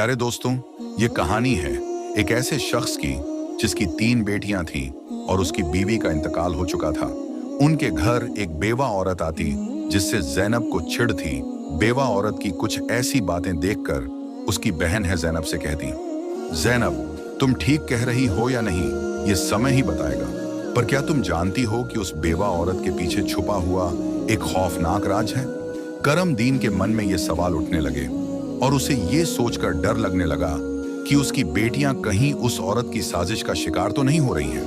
प्यारे दोस्तों, ये कहानी है एक ऐसे शख्स की जिसकी 3 बेटियां थीं और उसकी बीवी का इंतकाल हो चुका था। उनके घर एक बेवा औरत आती जिससे ज़ैनब को चिढ़ थी। बेवा औरत की कुछ ऐसी बातें देखकर उसकी बहन है ज़ैनब से कहती, ज़ैनब तुम ठीक कह रही हो या नहीं ये समय ही बताएगा, पर क्या तुम जानती हो कि उस बेवा औरत के पीछे छुपा हुआ एक खौफनाक राज है। करमदीन के मन में ये सवाल उठने लगे और उसे ये सोचकर डर लगने लगा कि उसकी बेटियां कहीं उस औरत की साजिश का शिकार तो नहीं हो रही हैं।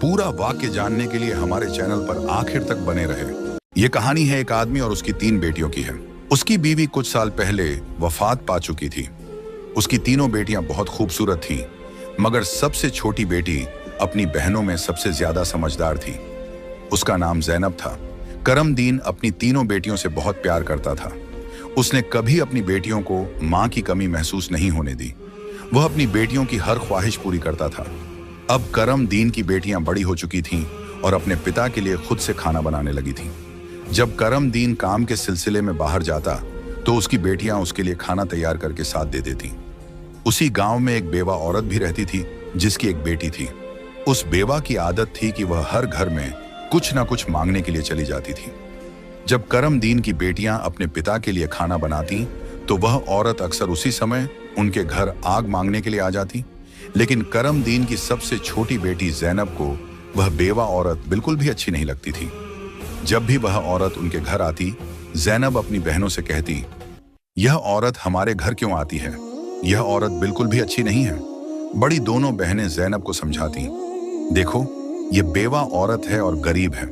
पूरा वाक्य जानने के लिए हमारे चैनल पर आखिर तक बने रहे। ये कहानी है एक आदमी और उसकी 3 बेटियों की है। उसकी बीवी कुछ साल पहले वफात पा चुकी थी। उसकी तीनों बेटियां बहुत खूबसूरत थीं, मगर सबसे छोटी बेटी अपनी बहनों में सबसे ज्यादा समझदार थी। उसका नाम ज़ैनब था। करमदीन अपनी तीनों बेटियों से बहुत प्यार करता था। उसने कभी अपनी बेटियों को मां की कमी महसूस नहीं होने दी। वह अपनी बेटियों की हर ख्वाहिश पूरी करता था। अब करमदीन की बेटियां बड़ी हो चुकी थीं और अपने पिता के लिए खुद से खाना बनाने लगी थीं। जब करमदीन काम के सिलसिले में बाहर जाता तो उसकी बेटियां उसके लिए खाना तैयार करके साथ दे देती। उसी गांव में एक बेवा औरत भी रहती थी जिसकी एक बेटी थी। उस बेवा की आदत थी कि वह हर घर में कुछ ना कुछ मांगने के लिए चली जाती थी। जब करमदीन की बेटियां अपने पिता के लिए खाना बनाती तो वह औरत अक्सर उसी समय उनके घर आग मांगने के लिए आ जाती। लेकिन करमदीन की सबसे छोटी बेटी ज़ैनब को वह बेवा औरत बिल्कुल भी अच्छी नहीं लगती थी। जब भी वह औरत उनके घर आती, ज़ैनब अपनी बहनों से कहती, यह औरत हमारे घर क्यों आती है, यह औरत बिल्कुल भी अच्छी नहीं है। बड़ी दोनों बहनें ज़ैनब को समझाती, देखो ये बेवा औरत है और गरीब है,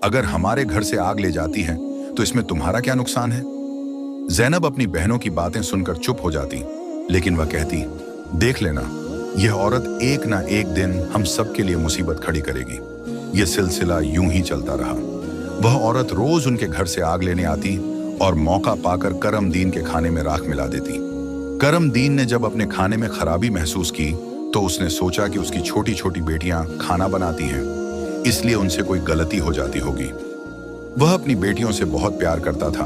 अगर हमारे घर से आग ले जाती है तो इसमें तुम्हारा क्या नुकसान है। ज़ैनब अपनी बहनों की बातें सुनकर चुप हो जाती, लेकिन वह कहती, देख लेना यह औरत एक ना एक दिन हम सब के लिए मुसीबत खड़ी करेगी। यह सिलसिला यूं ही चलता रहा। वह औरत रोज उनके घर से आग लेने आती और मौका पाकर करमदीन के खाने में राख मिला देती। करमदीन ने जब अपने खाने में खराबी महसूस की तो उसने सोचा कि उसकी छोटी छोटी बेटियां खाना बनाती हैं, इसलिए उनसे कोई गलती हो जाती होगी। वह अपनी बेटियों से बहुत प्यार करता था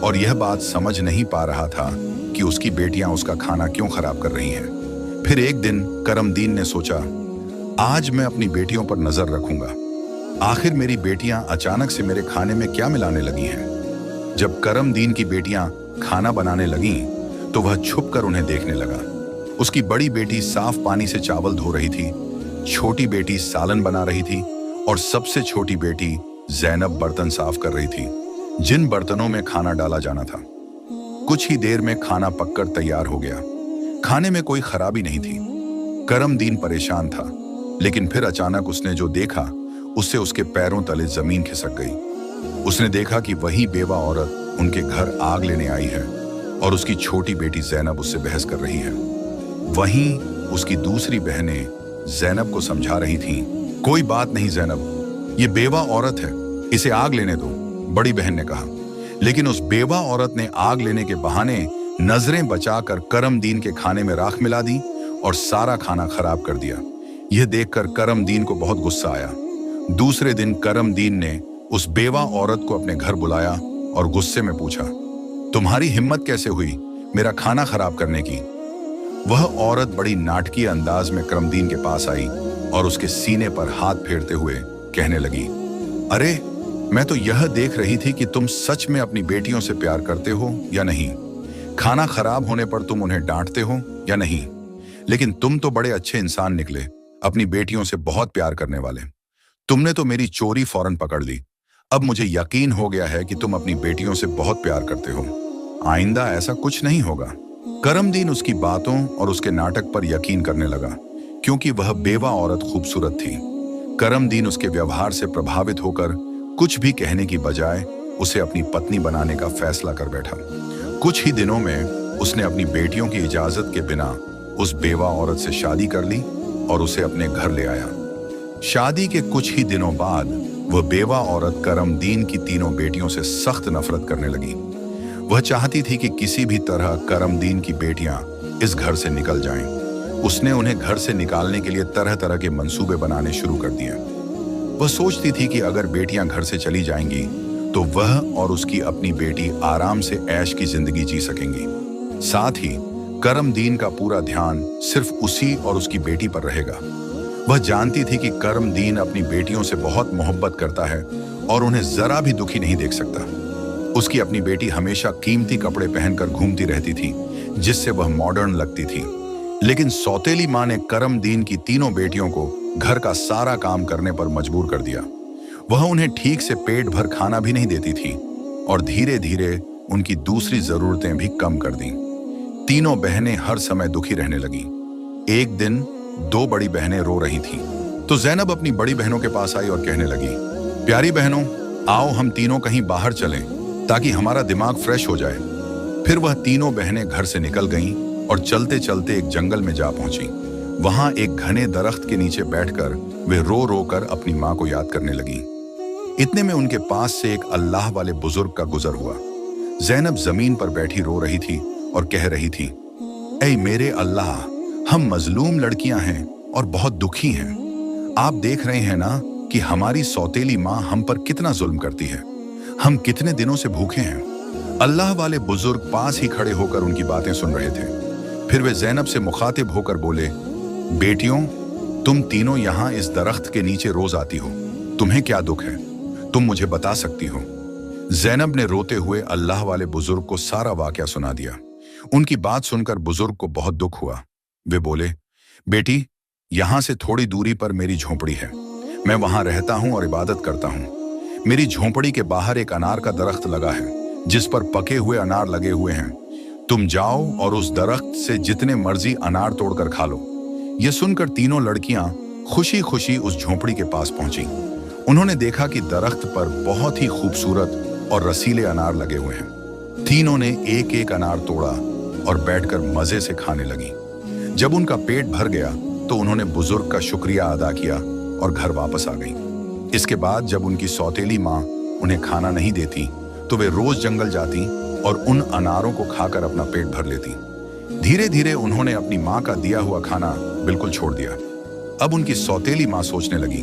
और यह बात समझ नहीं पा रहा था कि उसकी बेटियां उसका खाना क्यों खराब कर रही हैं। फिर एक दिन करमदीन ने सोचा, आज मैं अपनी बेटियों पर नजर रखूंगा। आखिर मेरी बेटियां अचानक से मेरे खाने में क्या मिलाने लगी हैं। जब करमदीन की बेटियां खाना बनाने लगीं तो वह छुपकर उन्हें देखने लगा। उसकी बड़ी बेटी साफ पानी से चावल धो रही थी, छोटी बेटी सालन बना रही थी और सबसे छोटी बेटी ज़ैनब बर्तन साफ कर रही थी, जिन बर्तनों में खाना डाला जाना था। कुछ ही देर में खाना पककर तैयार हो गया। खाने में कोई खराबी नहीं थी। करमदीन परेशान था, लेकिन फिर अचानक उसने जो देखा उससे उसके पैरों तले जमीन खिसक गई। उसने देखा कि वही बेवा औरत उनके घर आग लेने आई है और उसकी छोटी बेटी ज़ैनब उससे बहस कर रही है। वहीं उसकी दूसरी बहनें ज़ैनब को समझा रही थीं, कोई बात नहीं ज़ैनब, ये बेवा औरत है, इसे आग लेने दो, बड़ी बहन ने कहा। लेकिन उस बेवा औरत ने आग लेने के बहाने नजरें बचाकर करमदीन के खाने में राख मिला दी और सारा खाना खराब कर दिया। यह देखकर करमदीन को बहुत गुस्सा आया। दूसरे दिन करमदीन ने उस बेवा औरत को अपने घर बुलाया और गुस्से में पूछा, तुम्हारी हिम्मत कैसे हुई मेरा खाना खराब करने की। वह औरत बड़ी नाटकीय अंदाज में करमदीन के पास आई और उसके सीने पर हाथ फेरते हुए कहने लगी, अरे मैं तो यह देख रही थी कि तुम सच में अपनी बेटियों से प्यार करते हो या नहीं। खाना खराब होने पर तुम उन्हें डांटते हो या नहीं। लेकिन तुम तो बड़े अच्छे इंसान निकले, अपनी बेटियों से बहुत प्यार करने वाले। तुमने तो मेरी चोरी फौरन पकड़ ली। अब मुझे यकीन हो गया है कि तुम अपनी बेटियों से बहुत प्यार करते हो। आइंदा ऐसा कुछ नहीं होगा। करमदीन उसकी बातों और उसके नाटक पर यकीन करने लगा, क्योंकि वह बेवा औरत खूबसूरत थी। करमदीन उसके व्यवहार से प्रभावित होकर कुछ भी कहने की बजाय उसे अपनी पत्नी बनाने का फैसला कर बैठा। कुछ ही दिनों में उसने अपनी बेटियों की इजाजत के बिना उस बेवा औरत से शादी कर ली और उसे अपने घर ले आया। शादी के कुछ ही दिनों बाद वह बेवा औरत करमदीन की तीनों बेटियों से सख्त नफरत करने लगी। वह चाहती थी कि किसी भी तरह करमदीन की बेटियां इस घर से निकल जाएं। उसने उन्हें घर से निकालने के लिए तरह तरह के मंसूबे बनाने शुरू कर दिए। वह सोचती थी कि अगर बेटियां घर से चली जाएंगी तो वह और उसकी अपनी बेटी आराम से ऐश की जिंदगी जी सकेंगी। साथ ही करमदीन का पूरा ध्यान सिर्फ उसी और उसकी बेटी पर रहेगा। वह जानती थी कि करमदीन अपनी बेटियों से बहुत मोहब्बत करता है और उन्हें जरा भी दुखी नहीं देख सकता। उसकी अपनी बेटी हमेशा कीमती कपड़े पहनकर घूमती रहती थी, जिससे वह मॉडर्न लगती थी। लेकिन सौतेली माँ ने करमदीन की तीनों बेटियों को घर का सारा काम करने पर मजबूर कर दिया। वह उन्हें ठीक से पेट भर खाना भी नहीं देती थी और धीरे धीरे उनकी दूसरी जरूरतें भी कम कर दी। तीनों बहनें हर समय दुखी रहने लगी। एक दिन दो बड़ी बहनें रो रही थीं, तो ज़ैनब अपनी बड़ी बहनों के पास आई और कहने लगी, प्यारी बहनों, आओ हम तीनों कहीं बाहर चलें ताकि हमारा दिमाग फ्रेश हो जाए। फिर वह तीनों बहनें घर से निकल गईं और चलते चलते एक जंगल में जा पहुंची। वहां एक घने दरख्त के नीचे बैठकर वे रो रो कर अपनी मां को याद करने लगी। इतने में उनके पास से एक अल्लाह वाले बुजुर्ग का गुजर हुआ। ज़ैनब जमीन पर बैठी रो रही थी और कह रही थी, ऐ मेरे अल्लाह, हम मजलूम लड़कियां हैं और बहुत दुखी हैं। आप देख रहे हैं ना कि हमारी सौतेली माँ हम पर कितना जुल्म करती है। हम कितने दिनों से भूखे हैं। अल्लाह वाले बुजुर्ग पास ही खड़े होकर उनकी बातें सुन रहे थे। फिर वे ज़ैनब से मुखातिब होकर बोले, बेटियों, तुम तीनों यहाँ इस दरख्त के नीचे रोज आती हो, तुम्हें क्या दुख है? तुम मुझे बता सकती हो? ज़ैनब ने रोते हुए अल्लाह वाले बुजुर्ग को सारा वाकया सुना दिया। उनकी बात सुनकर बुजुर्ग को बहुत दुख हुआ। वे बोले, बेटी, यहाँ से थोड़ी दूरी पर मेरी झोंपड़ी है। मैं वहां रहता हूँ और इबादत करता हूँ। मेरी झोंपड़ी के बाहर एक अनार का दरख्त लगा है, जिस पर पके हुए अनार लगे हुए हैं। तुम जाओ और उस दरख्त से जितने मर्जी अनार तोड़कर खा लो। यह सुनकर तीनों लड़कियां खुशी खुशी उस झोंपड़ी के पास पहुंची। उन्होंने देखा कि दरख्त पर बहुत ही खूबसूरत और रसीले अनार लगे हुए हैं। तीनों ने एक एक अनार तोड़ा और बैठकर मजे से खाने लगी। जब उनका पेट भर गया तो उन्होंने बुजुर्ग का शुक्रिया अदा किया और घर वापस आ गई। इसके बाद जब उनकी सौतेली माँ उन्हें खाना नहीं देती तो वे रोज जंगल जाती और उन अनारों को खाकर अपना पेट भर लेती। धीरे धीरे उन्होंने अपनी माँ का दिया हुआ खाना बिल्कुल छोड़ दिया। अब उनकी सौतेली माँ सोचने लगी,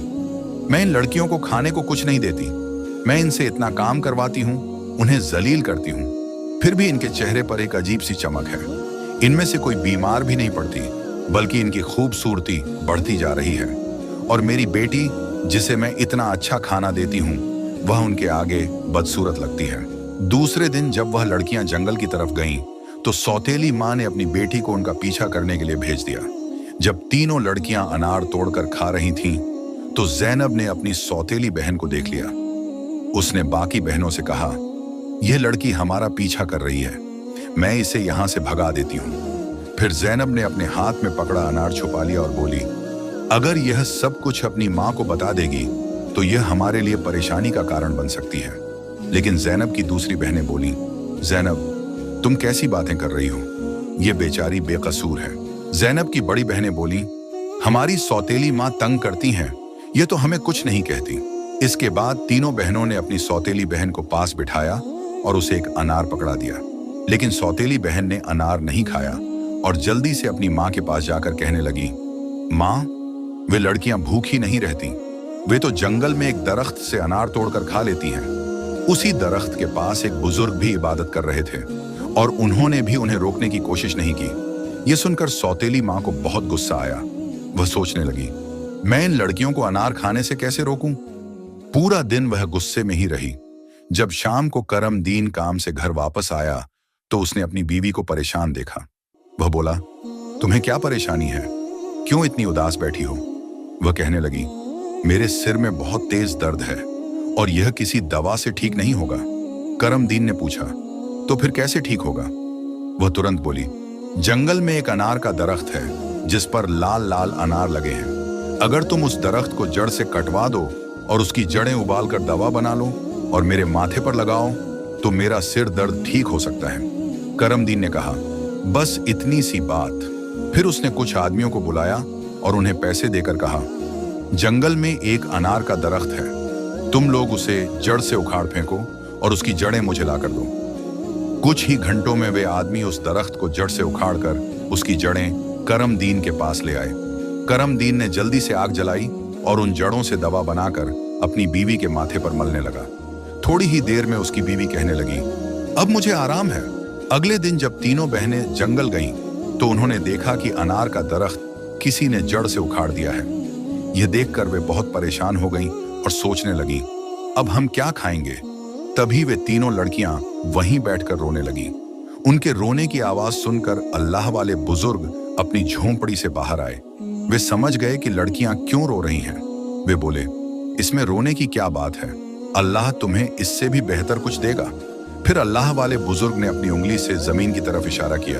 मैं इन लड़कियों को खाने को कुछ नहीं देती, मैं इनसे इतना काम करवाती हूँ, उन्हें जलील करती हूँ, फिर भी इनके चेहरे पर एक अजीब सी चमक है। इनमें से कोई बीमार भी नहीं पड़ती, बल्कि इनकी खूबसूरती बढ़ती जा रही है। और मेरी बेटी, जिसे मैं इतना अच्छा खाना देती हूँ, वह उनके आगे बदसूरत लगती है। दूसरे दिन जब वह लड़कियां जंगल की तरफ गईं, तो सौतेली माँ ने अपनी बेटी को उनका पीछा करने के लिए भेज दिया। जब तीनों लड़कियां अनार तोड़कर खा रही थीं, तो ज़ैनब ने अपनी सौतेली बहन को देख लिया। उसने बाकी बहनों से कहा, यह लड़की हमारा पीछा कर रही है, मैं इसे यहां से भगा देती हूँ। फिर ज़ैनब ने अपने हाथ में पकड़ा अनार छुपा लिया और बोली, अगर यह सब कुछ अपनी माँ को बता देगी तो यह हमारे लिए परेशानी का कारण बन सकती है। लेकिन ज़ैनब की दूसरी बहनें बोली, ज़ैनब, तुम कैसी बातें कर रही हो? यह बेचारी बेकसूर है। ज़ैनब की बड़ी बहनें बोली, हमारी सौतेली माँ तंग करती हैं, यह तो हमें कुछ नहीं कहती। इसके बाद तीनों बहनों ने अपनी सौतेली बहन को पास बिठाया और उसे एक अनार पकड़ा दिया। लेकिन सौतेली बहन ने अनार नहीं खाया और जल्दी से अपनी माँ के पास जाकर कहने लगी, माँ, वे लड़कियां भूखी नहीं रहती, वे तो जंगल में एक दरख्त से अनार तोड़कर खा लेती हैं। उसी दरख्त के पास एक बुजुर्ग भी इबादत कर रहे थे और उन्होंने भी उन्हें रोकने की कोशिश नहीं की। यह सुनकर सौतेली माँ को बहुत गुस्सा आया। वह सोचने लगी, मैं इन लड़कियों को अनार खाने से कैसे रोकूं? पूरा दिन वह गुस्से में ही रही। जब शाम को करमदीन काम से घर वापस आया तो उसने अपनी बीवी को परेशान देखा। वह बोला, तुम्हें क्या परेशानी है? क्यों इतनी उदास बैठी हो? वह कहने लगी, मेरे सिर में बहुत तेज दर्द है और यह किसी दवा से ठीक नहीं होगा। करमदीन ने पूछा, तो फिर कैसे ठीक होगा? वह तुरंत बोली, जंगल में एक अनार का दरख्त है जिस पर लाल लाल अनार लगे हैं। अगर तुम उस दरख्त को जड़ से कटवा दो और उसकी जड़ें उबाल कर दवा बना लो और मेरे माथे पर लगाओ तो मेरा सिर दर्द ठीक हो सकता है। करमदीन ने कहा, बस इतनी सी बात। फिर उसने कुछ आदमियों को बुलाया और उन्हें पैसे देकर कहा, जंगल में एक अनार का दरख्त है, तुम लोग उसे जड़ से उखाड़ फेंको और उसकी जड़ें मुझे ला कर दो। कुछ ही घंटों में वे आदमी उस दरख्त को जड़ से उखाड़कर उसकी जड़ें करमदीन के पास ले आए। करमदीन ने जल्दी से आग जलाई और उन जड़ों से दवा बनाकर अपनी बीवी के माथे पर मलने लगा। थोड़ी ही देर में उसकी बीवी कहने लगी, अब मुझे आराम है। अगले दिन जब तीनों बहनें जंगल गईं तो उन्होंने देखा कि अनार का दरख्त किसी ने जड़ से उखाड़ दिया है। यह देखकर वे बहुत परेशान हो गईं और सोचने लगीं, अब हम क्या खाएंगे। तभी वे तीनों लड़कियां वहीं बैठकर रोने लगीं। उनके रोने की आवाज सुनकर अल्लाह वाले बुजुर्ग अपनी झोंपड़ी से बाहर आए। वे समझ गए कि लड़कियां क्यों रो रही हैं। वे बोले, इसमें रोने की क्या बात है, अल्लाह तुम्हें इससे भी बेहतर कुछ देगा। फिर अल्लाह वाले बुजुर्ग ने अपनी उंगली से जमीन की तरफ इशारा किया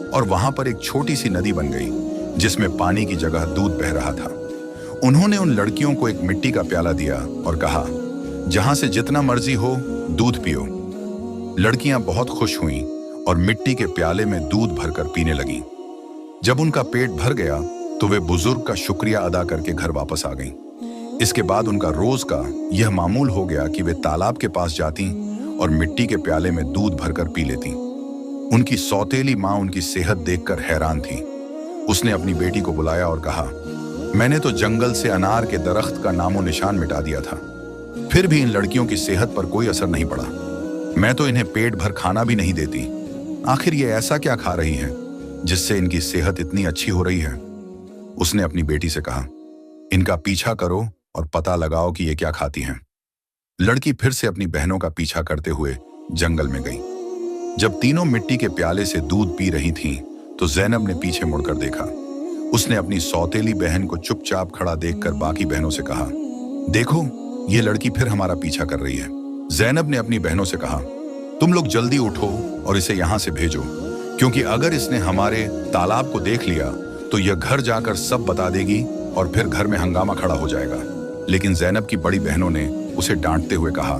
और वहां पर एक छोटी सी नदी बन गई जिसमें पानी की जगह दूध बह रहा था। उन्होंने उन लड़कियों को एक मिट्टी का प्याला दिया और कहा, जहां से जितना मर्जी हो दूध पियो। लड़कियां बहुत खुश हुईं और मिट्टी के प्याले में दूध भरकर पीने लगीं। जब उनका पेट भर गया तो वे बुजुर्ग का शुक्रिया अदा करके घर वापस आ गईं। इसके बाद उनका रोज का यह मामूल हो गया कि वे तालाब के पास जाती और मिट्टी के प्याले में दूध भरकर पी लेती। उनकी सौतेली माँ उनकी सेहत देखकर हैरान थी। उसने अपनी बेटी को बुलाया और कहा, मैंने तो जंगल से अनार के दरख्त का नामो निशान मिटा दिया था, फिर भी इन लड़कियों की सेहत पर कोई असर नहीं पड़ा। मैं तो इन्हें पेट भर खाना भी नहीं देती। आखिर ये ऐसा क्या खा रही हैं जिससे इनकी सेहत इतनी अच्छी हो रही है। उसने अपनी बेटी से कहा, इनका पीछा करो और पता लगाओ कि ये क्या खाती हैं। लड़की फिर से अपनी बहनों का पीछा करते हुए जंगल में गई। जब तीनों मिट्टी के प्याले से दूध पी रही थीं, तो जैनब ने पीछे मुड़कर देखा। उसने अपनी सौतेली बहन को चुपचाप खड़ा देखकर बाकी बहनों से कहा, देखो ये लड़की फिर हमारा पीछा कर रही है। जैनब ने अपनी बहनों से कहा, तुम लोग जल्दी उठो और इसे यहां से भेजो, क्योंकि अगर इसने हमारे तालाब को देख लिया तो यह घर जाकर सब बता देगी और फिर घर में हंगामा खड़ा हो जाएगा। लेकिन जैनब की बड़ी बहनों ने उसे डांटते हुए कहा,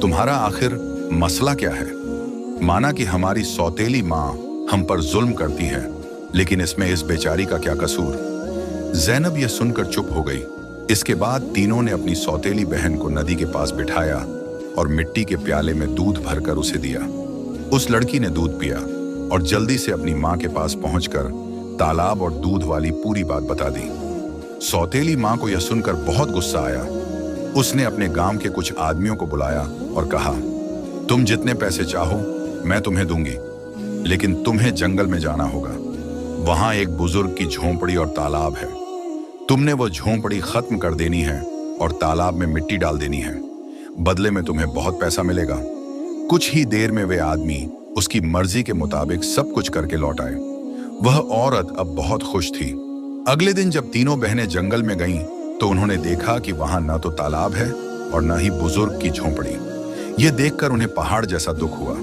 तुम्हारा आखिर मसला क्या है। माना कि हमारी सौतेली माँ हम पर जुल्म करती है, लेकिन इसमें इस बेचारी का क्या कसूर। जैनब यह सुनकर चुप हो गई। इसके बाद तीनों ने अपनी सौतेली बहन को नदी के पास बिठाया और मिट्टी के प्याले में दूध भरकर उसे दिया। उस लड़की ने दूध पिया और जल्दी से अपनी माँ के पास पहुंचकर तालाब और दूध वाली पूरी बात बता दी। सौतेली माँ को यह सुनकर बहुत गुस्सा आया। उसने अपने गांव के कुछ आदमियों को बुलाया और कहा, तुम जितने पैसे चाहो मैं तुम्हें दूंगी, लेकिन तुम्हें जंगल में जाना होगा। वहां एक बुजुर्ग की झोंपड़ी और तालाब है। तुमने वो झोंपड़ी खत्म कर देनी है और तालाब में मिट्टी डाल देनी है। बदले में तुम्हें बहुत पैसा मिलेगा। कुछ ही देर में वे आदमी उसकी मर्जी के मुताबिक सब कुछ करके लौट आए। वह औरत अब बहुत खुश थी। अगले दिन जब तीनों बहनें जंगल में गईं, तो उन्होंने देखा कि वहां न तो तालाब है और न ही बुजुर्ग की झोंपड़ी। यह देखकर उन्हें पहाड़ जैसा दुख हुआ।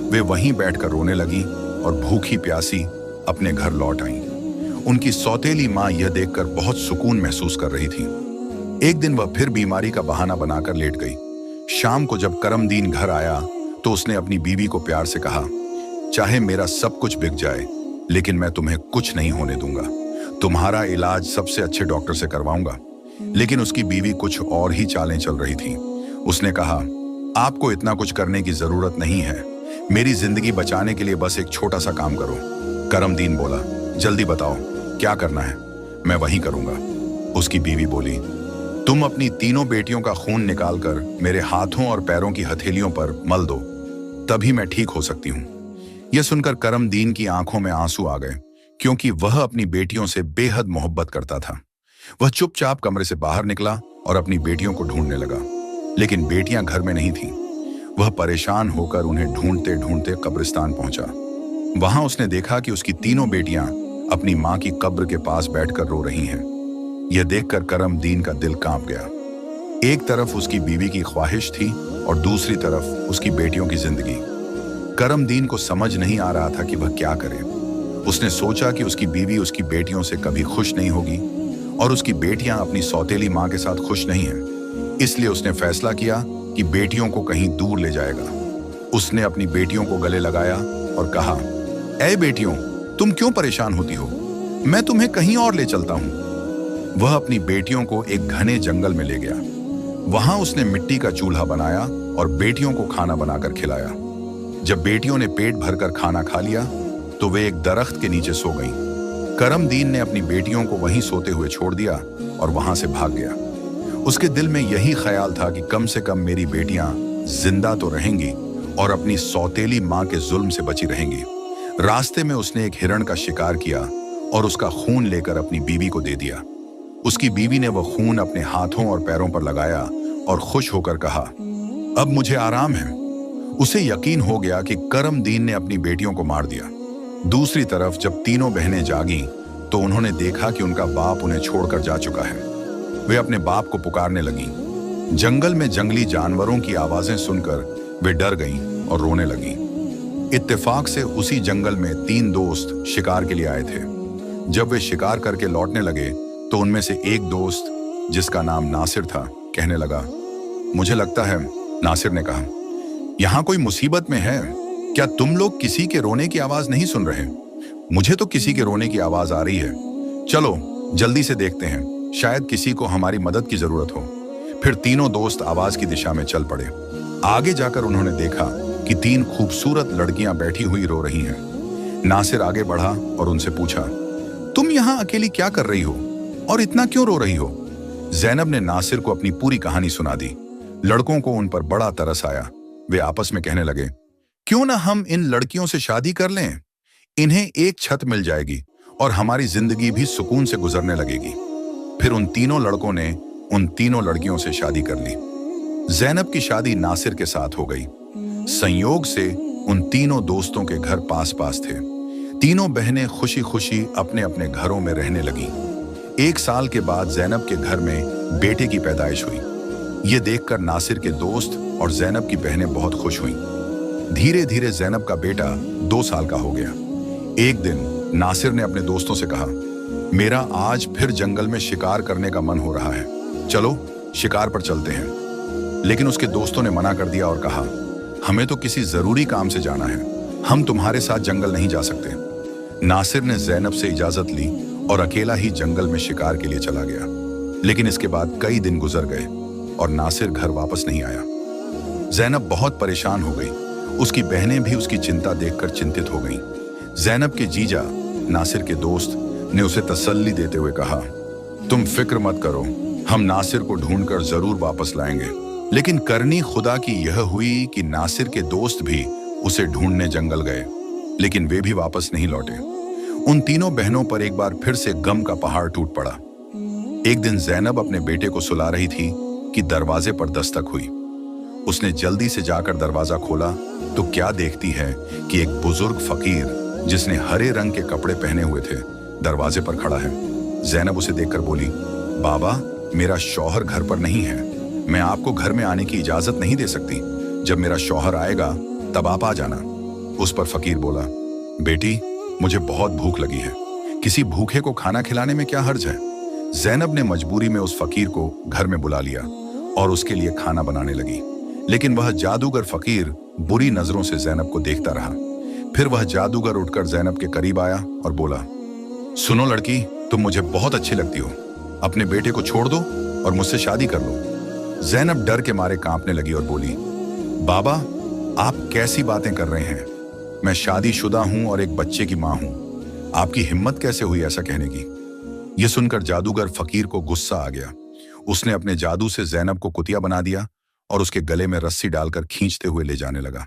वे वहीं बैठकर रोने लगी और भूखी प्यासी अपने घर लौट आईं। उनकी सौतेली माँ यह देखकर बहुत सुकून महसूस कर रही थी। एक दिन वह फिर बीमारी का बहाना बनाकर लेट गई। शाम को जब करमदीन घर आया तो उसने अपनी बीवी को प्यार से कहा, चाहे मेरा सब कुछ बिक जाए, लेकिन मैं तुम्हें कुछ नहीं होने दूंगा। तुम्हारा इलाज सबसे अच्छे डॉक्टर से करवाऊंगा। लेकिन उसकी बीवी कुछ और ही चालें चल रही थी। उसने कहा, आपको इतना कुछ करने की जरूरत नहीं है। मेरी जिंदगी बचाने के लिए बस एक छोटा सा काम करो। करमदीन बोला, जल्दी बताओ क्या करना है, मैं वही करूंगा। उसकी बीवी बोली, तुम अपनी तीनों बेटियों का खून निकालकर मेरे हाथों और पैरों की हथेलियों पर मल दो, तभी मैं ठीक हो सकती हूँ। यह सुनकर करमदीन की आंखों में आंसू आ गए, क्योंकि वह अपनी बेटियों से बेहद मोहब्बत करता था। वह चुपचाप कमरे से बाहर निकला और अपनी बेटियों को ढूंढने लगा, लेकिन बेटियां घर में नहीं थीं। वह परेशान होकर उन्हें ढूंढते ढूंढते कब्रिस्तान पहुंचा। वहां उसने देखा कि उसकी तीनों बेटियां अपनी मां की कब्र के पास बैठकर रो रही हैं। यह देखकर करमदीन का दिल कांप गया। एक तरफ उसकी बीवी की ख्वाहिश थी और दूसरी तरफ उसकी बेटियों की जिंदगी। करमदीन को समझ नहीं आ रहा था कि वह क्या करे। उसने सोचा कि उसकी बीवी उसकी बेटियों से कभी खुश नहीं होगी और उसकी बेटियां अपनी सौतेली मां के साथ खुश नहीं हैं। इसलिए उसने फैसला किया कि बेटियों को कहीं दूर ले जाएगा। उसने अपनी बेटियों को गले लगाया और कहा, ऐ बेटियों, तुम क्यों परेशान होती हो? मैं तुम्हें कहीं और ले चलता हूं। वह अपनी बेटियों को एक घने जंगल में ले गया। वहां उसने मिट्टी का चूल्हा बनाया और बेटियों को खाना बनाकर खिलाया। जब बेटियों ने पेट भरकर खाना खा लिया तो वे एक दरख्त के नीचे सो गईं। करमदीन ने अपनी बेटियों को वहीं सोते हुए छोड़ दिया और वहां से भाग गया। उसके दिल में यही ख्याल था कि कम से कम मेरी बेटियां जिंदा तो रहेंगी और अपनी सौतेली मां के जुल्म से बची रहेंगी। रास्ते में उसने एक हिरण का शिकार किया और उसका खून लेकर अपनी बीवी को दे दिया। उसकी बीवी ने वह खून अपने हाथों और पैरों पर लगाया और खुश होकर कहा, अब मुझे आराम है। उसे यकीन हो गया कि करमदीन ने अपनी बेटियों को मार दिया। दूसरी तरफ जब तीनों बहनें जागी तो उन्होंने देखा कि उनका बाप उन्हें छोड़कर जा चुका है। वे अपने बाप को पुकारने लगी। जंगल में जंगली जानवरों की आवाजें सुनकर वे डर गईं और रोने लगी। इत्तेफाक से उसी जंगल में 3 दोस्त शिकार के लिए आए थे। जब वे शिकार करके लौटने लगे तो उनमें से एक दोस्त, जिसका नाम नासिर था, कहने लगा, मुझे लगता है, नासिर ने कहा, यहाँ कोई मुसीबत में है। क्या तुम लोग किसी के रोने की आवाज नहीं सुन रहे? मुझे तो किसी के रोने की आवाज आ रही है। चलो जल्दी से देखते हैं, शायद किसी को हमारी मदद की जरूरत हो। फिर तीनों दोस्त आवाज की दिशा में चल पड़े। आगे जाकर उन्होंने देखा कि 3 खूबसूरत लड़कियां बैठी हुई रो रही हैं। नासिर आगे बढ़ा और उनसे पूछा, तुम यहाँ अकेली क्या कर रही हो और इतना क्यों रो रही हो? ज़ैनब ने नासिर को अपनी पूरी कहानी सुना दी। लड़कों को उन पर बड़ा तरस आया। वे आपस में कहने लगे, क्यों ना हम इन लड़कियों से शादी कर लें? इन्हें एक छत मिल जाएगी और हमारी जिंदगी भी सुकून से गुजरने लगेगी। फिर उन तीनों लड़कों ने उन तीनों लड़कियों से शादी कर ली। ज़ैनब की शादी नासिर के साथ हो गई। संयोग से उन तीनों दोस्तों के घर पास पास थे। तीनों बहनें खुशी खुशी अपने अपने घरों में रहने लगी। 1 साल के बाद ज़ैनब के घर में बेटे की पैदाइश हुई। ये देखकर नासिर के दोस्त और ज़ैनब की बहनें बहुत खुश हुईं। धीरे धीरे ज़ैनब का बेटा 2 साल का हो गया। एक दिन नासिर ने अपने दोस्तों से कहा, मेरा आज फिर जंगल में शिकार करने का मन हो रहा है, चलो शिकार पर चलते हैं। लेकिन उसके दोस्तों ने मना कर दिया और कहा, हमें तो किसी जरूरी काम से जाना है, हम तुम्हारे साथ जंगल नहीं जा सकते। नासिर ने ज़ैनब से इजाजत ली और अकेला ही जंगल में शिकार के लिए चला गया। लेकिन इसके बाद कई दिन गुजर गए और नासिर घर वापस नहीं आया। ज़ैनब बहुत परेशान हो गई। उसकी बहनें भी उसकी चिंता देखकर चिंतित हो गईं। ज़ैनब के जीजा, नासिर के दोस्त, ने उसे तसल्ली देते हुए कहा, तुम फिक्र मत करो, हम नासिर को ढूंढकर जरूर वापस लाएंगे। लेकिन करनी खुदा की यह हुई कि नासिर के दोस्त भी उसे ढूंढने जंगल गए, लेकिन वे भी वापस नहीं लौटे। उन तीनों बहनों पर एक बार फिर से गम का पहाड़ टूट पड़ा। एक दिन ज़ैनब अपने बेटे को सुला रही थी कि दरवाजे पर दस्तक हुई। उसने जल्दी से जाकर दरवाजा खोला तो क्या देखती है कि एक बुजुर्ग फकीर, जिसने हरे रंग के कपड़े पहने हुए थे, दरवाजे पर खड़ा है। ज़ैनब उसे देखकर बोली, बाबा, मेरा शौहर घर पर नहीं है, मैं आपको घर में आने की इजाजत नहीं दे सकती। जब मेरा शौहर आएगा तब आप आ जाना। उस पर फकीर बोला, बेटी, मुझे बहुत भूख लगी है, किसी भूखे को खाना खिलाने में क्या हर्ज है। ज़ैनब ने मजबूरी में उस फकीर को घर में बुला लिया और उसके लिए खाना बनाने लगी। लेकिन वह जादूगर फकीर बुरी नजरों से ज़ैनब को देखता रहा। फिर वह जादूगर उठकर ज़ैनब के करीब आया और बोला, सुनो लड़की, तुम मुझे बहुत अच्छी लगती हो, अपने बेटे को छोड़ दो और मुझसे शादी कर लो। ज़ैनब डर के मारे कांपने लगी और बोली, बाबा, आप कैसी बातें कर रहे हैं? मैं शादीशुदा हूं और एक बच्चे की मां हूं। आपकी हिम्मत कैसे हुई ऐसा कहने की? यह सुनकर जादूगर फकीर को गुस्सा आ गया। उसने अपने जादू से ज़ैनब को कुतिया बना दिया और उसके गले में रस्सी डालकर खींचते हुए ले जाने लगा।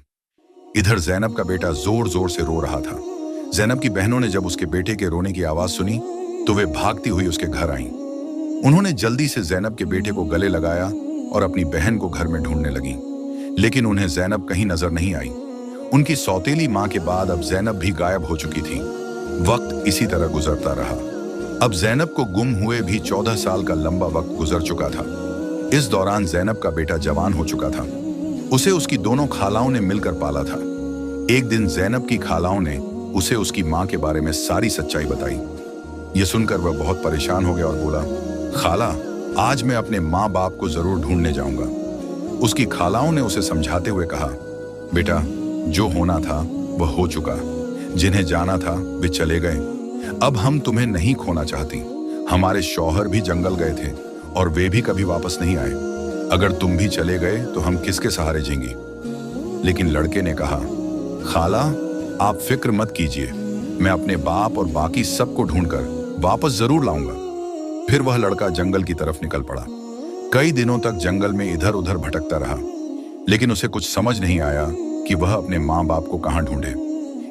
इधर ज़ैनब का बेटा जोर जोर से रो रहा था। ज़ैनब की बहनों ने जब उसके बेटे के रोने की आवाज सुनी तो वे भागती हुई उसके घर आईं। उन्होंने जल्दी से ज़ैनब के बेटे को गले लगाया और अपनी बहन को घर में ढूंढने लगी। लेकिन उन्हें ज़ैनब कहीं नजर नहीं आई। उनकी सौतेली मां के बाद अब ज़ैनब भी गायब हो चुकी थी। वक्त इसी तरह गुजरता रहा। अब ज़ैनब को गुम हुए भी 14 साल का लंबा वक्त गुजर चुका था। इस दौरान ज़ैनब का बेटा जवान हो चुका था। उसे उसकी दोनों खालाओं ने मिलकर पाला था। एक दिन ज़ैनब की खालाओं ने उसे उसकी मां के बारे में सारी सच्चाई बताई। यह सुनकर वह बहुत परेशान हो गया और बोला, खाला, आज मैं अपने माँ बाप को जरूर ढूंढने जाऊंगा। उसकी खालाओं ने उसे समझाते हुए कहा, बेटा, जो होना था वह हो चुका, जिन्हें जाना था वे चले गए। अब हम तुम्हें नहीं खोना चाहती। हमारे शौहर भी जंगल गए थे और वे भी कभी वापस नहीं आए। अगर तुम भी चले गए तो हम किसके सहारे जीएंगी? लेकिन लड़के ने कहा, खाला, आप फिक्र मत कीजिए, मैं अपने बाप और बाकी सबको ढूंढकर वापस जरूर लाऊंगा। फिर वह लड़का जंगल की तरफ निकल पड़ा। कई दिनों तक जंगल में इधर उधर भटकता रहा, लेकिन उसे कुछ समझ नहीं आया कि वह अपने माँ बाप को कहाँ ढूंढे।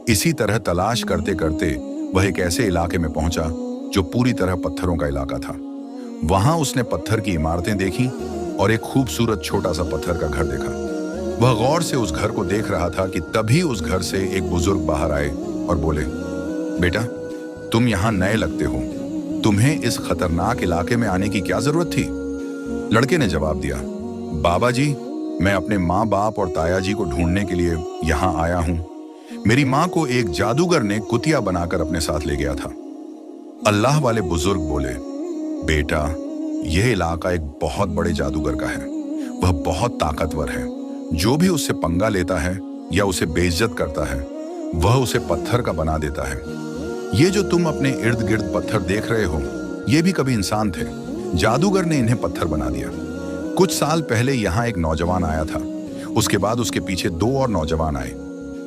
इसी तरह तलाश करते करते वह एक ऐसे इलाके में पहुंचा जो पूरी तरह पत्थरों का इलाका था। वहां उसने पत्थर की इमारतें देखी और एक खूबसूरत छोटा सा पत्थर का घर देखा। वह गौर से उस घर को देख रहा था कि तभी उस घर से एक बुजुर्ग बाहर आए और बोले, बेटा, तुम यहाँ नए लगते हो, तुम्हें इस खतरनाक इलाके में आने की क्या जरूरत थी? लड़के ने जवाब दिया, बाबा जी, मैं अपने माँ बाप और ताया जी को ढूंढने के लिए यहाँ आया हूँ। मेरी माँ को एक जादूगर ने कुतिया बनाकर अपने साथ ले गया था। अल्लाह वाले बुजुर्ग बोले, बेटा, यह इलाका एक बहुत बड़े जादूगर का है। वह बहुत ताकतवर है। जो भी उससे पंगा लेता है या उसे बेइज्जत करता है, वह उसे पत्थर का बना देता है। ये जो तुम अपने इर्द गिर्द पत्थर देख रहे हो, ये भी कभी इंसान थे। जादूगर ने इन्हें पत्थर बना दिया। कुछ साल पहले यहाँ एक नौजवान आया था। उसके बाद उसके पीछे 2 और नौजवान आए।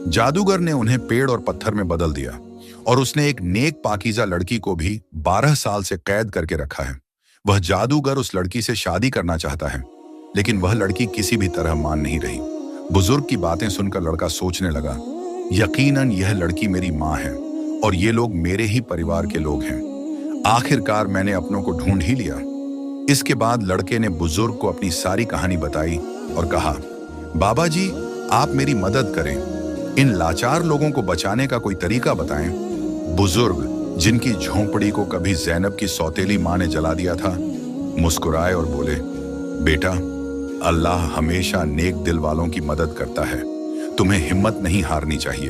जादूगर ने उन्हें पेड़ और पत्थर में बदल दिया और उसने एक नेक पाकीज़ा लड़की को भी 12 साल से कैद करके रखा है। वह जादूगर उस लड़की से शादी करना चाहता है, लेकिन वह लड़की किसी भी तरह मान नहीं रही। बुजुर्ग की बातें सुनकर लड़का सोचने लगा, यकीनन यह लड़की मेरी माँ है और ये लोग मेरे ही परिवार के लोग हैं। आखिरकार मैंने अपनों को ढूंढ ही लिया। इसके बाद लड़के ने बुजुर्ग को अपनी सारी कहानी बताई और कहा, बाबा जी, आप मेरी मदद करें, इन लाचार लोगों को बचाने का कोई तरीका बताएं। बुजुर्ग, जिनकी झोंपड़ी को कभी ज़ैनब की सौतेली माँ ने जला दिया था, मुस्कुराए और बोले, बेटा, अल्लाह हमेशा नेक दिल वालों की मदद करता है, तुम्हें हिम्मत नहीं हारनी चाहिए।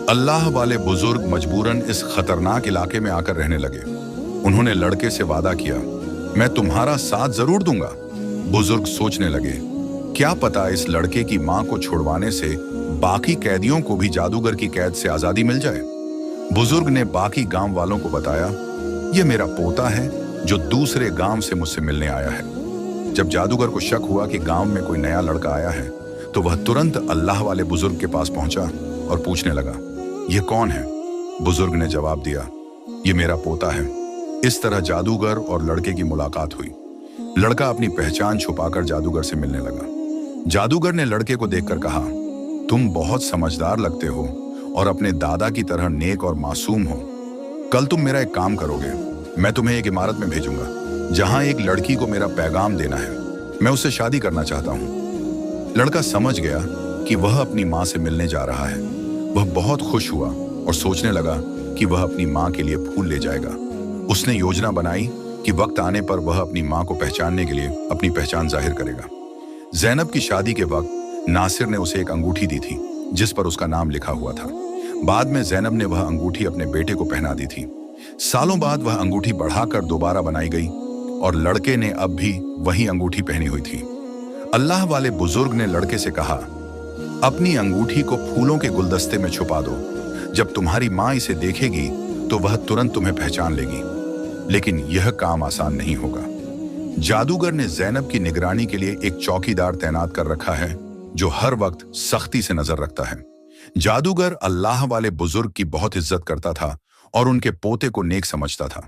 अल्लाह वाले बुजुर्ग मजबूरन इस खतरनाक इलाके में आकर रहने लगे। उन्होंने लड़के से वादा किया, मैं तुम्हारा साथ जरूर दूंगा। बुजुर्ग सोचने लगे, क्या पता इस लड़के की माँ को छुड़वाने से बाकी कैदियों को भी जादूगर की कैद से आजादी मिल जाए। बुजुर्ग ने बाकी गांव वालों को बताया, यह मेरा पोता है जो दूसरे गांव से मुझसे मिलने आया है। जब जादूगर को शक हुआ कि गांव में कोई नया लड़का आया है, तो वह तुरंत अल्लाह वाले बुजुर्ग के पास पहुंचा और पूछने लगा, यह कौन है? बुजुर्ग ने जवाब दिया, यह मेरा पोता है। इस तरह जादूगर और लड़के की मुलाकात हुई। लड़का अपनी पहचान छुपाकर जादूगर से मिलने लगा। जादूगर ने लड़के को देखकर कहा, तुम बहुत समझदार लगते हो और अपने दादा की तरह नेक और मासूम हो। कल तुम मेरा एक काम करोगे, मैं तुम्हें एक इमारत में भेजूंगा जहां एक लड़की को मेरा पैगाम देना है। मैं उससे शादी करना चाहता हूं। लड़का समझ गया कि वह अपनी माँ से मिलने जा रहा है। वह बहुत खुश हुआ और सोचने लगा कि वह अपनी माँ के लिए फूल ले जाएगा। उसने योजना बनाई कि वक्त आने पर वह अपनी माँ को पहचानने के लिए अपनी पहचान जाहिर करेगा। ज़ैनब की शादी के वक्त नासिर ने उसे एक अंगूठी दी थी जिस पर उसका नाम लिखा हुआ था। बाद में ज़ैनब ने वह अंगूठी अपने बेटे को पहना दी थी। सालों बाद वह अंगूठी बढ़ाकर दोबारा बनाई गई और लड़के ने अब भी वही अंगूठी पहनी हुई थी। अल्लाह वाले बुजुर्ग ने लड़के से कहा, अपनी अंगूठी को फूलों के गुलदस्ते में छुपा दो। जब तुम्हारी माँ इसे देखेगी तो वह तुरंत तुम्हें पहचान लेगी। लेकिन यह काम आसान नहीं होगा। जादूगर ने ज़ैनब की निगरानी के लिए एक चौकीदार तैनात कर रखा है जो हर वक्त सख्ती से नजर रखता है। जादूगर अल्लाह वाले बुजुर्ग की बहुत इज्जत करता था और उनके पोते को नेक समझता था।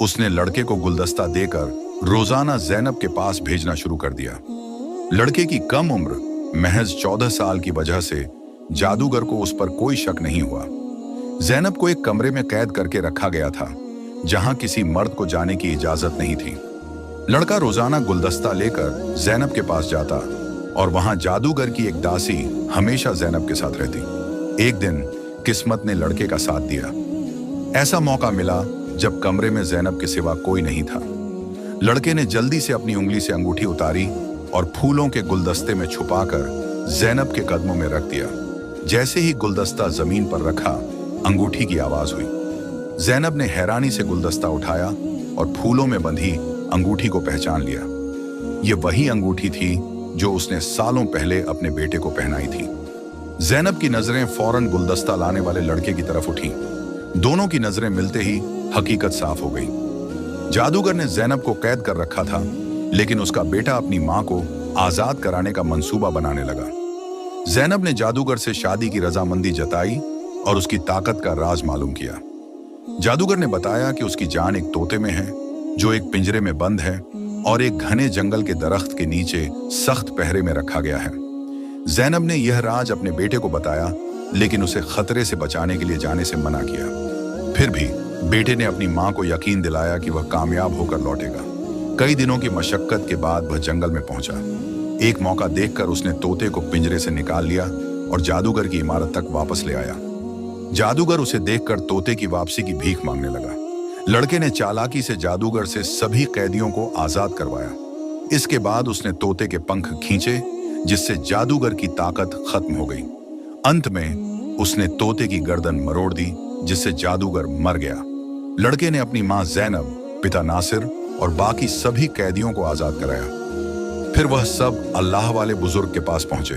उसने लड़के को गुलदस्ता देकर रोजाना ज़ैनब के पास भेजना शुरू कर दिया। लड़के की कम उम्र, महज 14 साल की वजह से जादूगर को उस पर कोई शक नहीं हुआ। ज़ैनब को एक कमरे में कैद करके रखा गया था जहां किसी मर्द को जाने की इजाजत नहीं थी। लड़का रोजाना गुलदस्ता लेकर ज़ैनब के पास जाता और वहां जादूगर की एक दासी हमेशा ज़ैनब के साथ रहती। एक दिन किस्मत ने लड़के का साथ दिया। ऐसा मौका मिला जब कमरे में ज़ैनब के सिवा कोई नहीं था। लड़के ने जल्दी से अपनी उंगली से अंगूठी उतारी और फूलों के गुलदस्ते में छुपाकर ज़ैनब के कदमों में रख दिया। जैसे ही गुलदस्ता जमीन पर रखा, अंगूठी की आवाज हुई। ज़ैनब ने हैरानी से गुलदस्ता उठाया और फूलों में बंधी अंगूठी को पहचान लिया। ये वही अंगूठी थी जो उसने सालों पहले अपने बेटे को पहनाई थी। ज़ैनब की नजरें फौरन गुलदस्ता लाने वाले लड़के की तरफ उठी। दोनों की नजरें मिलते ही हकीकत साफ हो गई। जादूगर ने ज़ैनब को कैद कर रखा था, लेकिन उसका बेटा अपनी मां को आजाद कराने का मंसूबा बनाने लगा। ज़ैनब ने जादूगर से शादी की रजामंदी जताई और उसकी ताकत का राज मालूम किया। जादूगर ने बताया कि उसकी जान एक तोते में है जो एक पिंजरे में बंद है और एक घने जंगल के दरख्त के नीचे सख्त पहरे में रखा गया है। ज़ैनब ने यह राज अपने बेटे को बताया लेकिन उसे खतरे से बचाने के लिए जाने से मना किया। फिर भी बेटे ने अपनी मां को यकीन दिलाया कि वह कामयाब होकर लौटेगा। कई दिनों की मशक्कत के बाद वह जंगल में पहुंचा। एक मौका देखकर उसने तोते को पिंजरे से निकाल लिया और जादूगर की इमारत तक वापस ले आया। जादूगर उसे देखकर तोते की वापसी की भीख मांगने लगा। लड़के ने चालाकी से जादूगर से सभी कैदियों को आजाद करवाया। इसके बाद उसने तोते के पंख खींचे, जिससे जादूगर की ताकत खत्म हो गई। अंत में उसने तोते की गर्दन मरोड़ दी, जिससे जादूगर मर गया। लड़के ने अपनी मां ज़ैनब, पिता नासिर और बाकी सभी कैदियों को आजाद कराया। फिर वह सब अल्लाह वाले बुजुर्ग के पास पहुंचे।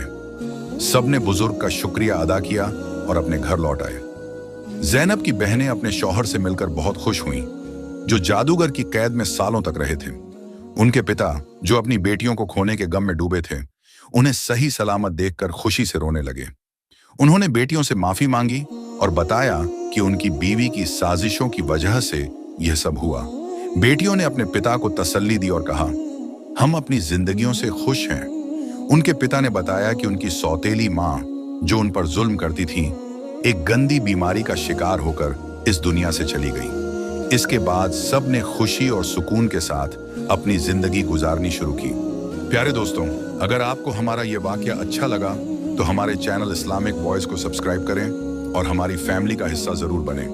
सबने बुजुर्ग का शुक्रिया अदा किया और अपने घर लौट आए। ज़ैनब की बहनें अपने शौहर से मिलकर बहुत खुश हुईं, जो जादूगर की कैद में सालों तक रहे थे। उनके पिता, जो अपनी बेटियों को खोने के गम में डूबे थे, उन्हें सही सलामत देखकर खुशी से रोने लगे। उन्होंने बेटियों से माफी मांगी और बताया कि उनकी बीवी की साजिशों की वजह से यह सब हुआ। बेटियों ने अपने पिता को तसल्ली दी और कहा, हम अपनी जिंदगियों से खुश हैं। उनके पिता ने बताया कि उनकी सौतेली मां, जो उन पर जुल्म करती थी, एक गंदी बीमारी का शिकार होकर इस दुनिया से चली गई। इसके बाद सब ने खुशी और सुकून के साथ अपनी जिंदगी गुजारनी शुरू की। प्यारे दोस्तों, अगर आपको हमारा ये वाकया अच्छा लगा तो हमारे चैनल इस्लामिक वॉइस को सब्सक्राइब करें और हमारी फैमिली का हिस्सा जरूर बनें।